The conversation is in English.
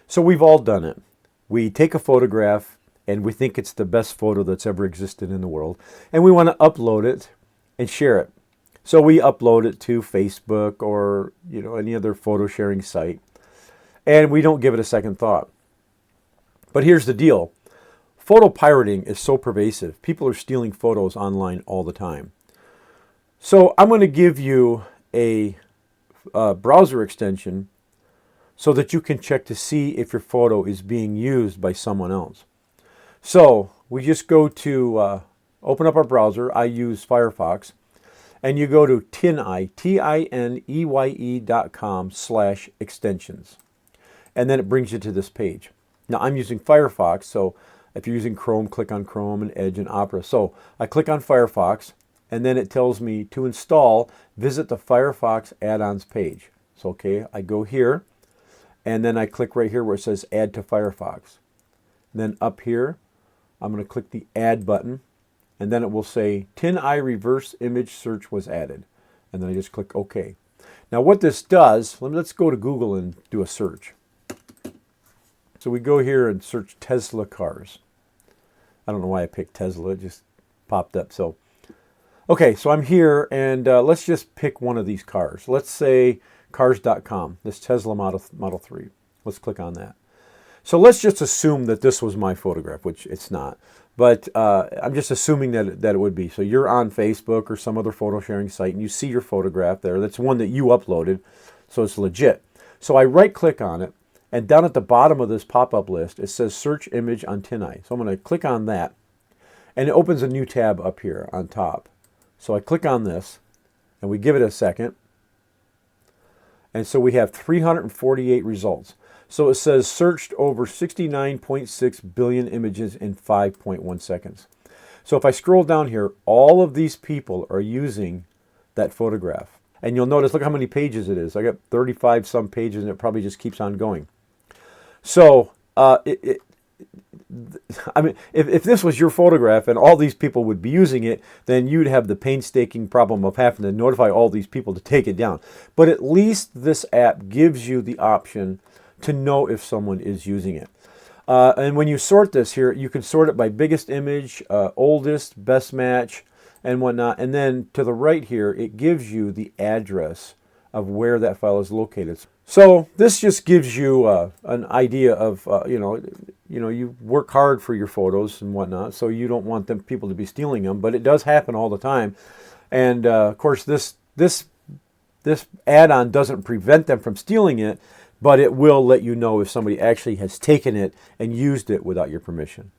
So we've all done it. We take a photograph and we think it's the best photo that's ever existed in the world, and we want to upload it and share it. So we upload it to Facebook or any other photo sharing site, and we don't give it a second thought. But here's the deal. Photo pirating is so pervasive. People are stealing photos online all the time. So I'm going to give you a browser extension so that you can check to see if your photo is being used by someone else. So we just go to open up our browser. I use Firefox. And you go to tineye, tineye.com/extensions. And then it brings you to this page. Now I'm using Firefox, so if you're using Chrome, click on Chrome and Edge and Opera. So I click on Firefox, and then it tells me to install, visit the Firefox add-ons page. So okay, I go here, and then I click right here where it says Add to Firefox. And then up here, I'm going to click the Add button, and then it will say TinEye reverse image search was added. And then I just click OK. Now what this does, let's go to Google and do a search. So we go here and search Tesla cars. I don't know why I picked Tesla, it just popped up. So, okay, so I'm here, and let's just pick one of these cars. Let's say cars.com, this Tesla Model 3. Let's click on that. So let's just assume that this was my photograph, which it's not. But I'm just assuming that it would be. So you're on Facebook or some other photo sharing site, and you see your photograph there. That's one that you uploaded, so it's legit. So I right-click on it, and down at the bottom of this pop-up list, it says Search Image on TinEye. So I'm going to click on that, and it opens a new tab up here on top. So I click on this, and we give it a second. And so we have 348 results. So it says searched over 69.6 billion images in 5.1 seconds. So if I scroll down here, all of these people are using that photograph. And you'll notice, look how many pages it is. I got 35 some pages, and it probably just keeps on going. So I mean, if this was your photograph and all these people would be using it, then you'd have the painstaking problem of having to notify all these people to take it down. But at least this app gives you the option to know if someone is using it. And when you sort this here, you can sort it by biggest image, oldest, best match, and whatnot. And then to the right here, it gives you the address of where that file is located. So this just gives you an idea of, you work hard for your photos and whatnot, so you don't want people to be stealing them, but it does happen all the time. And of course, this add-on doesn't prevent them from stealing it, but it will let you know if somebody actually has taken it and used it without your permission.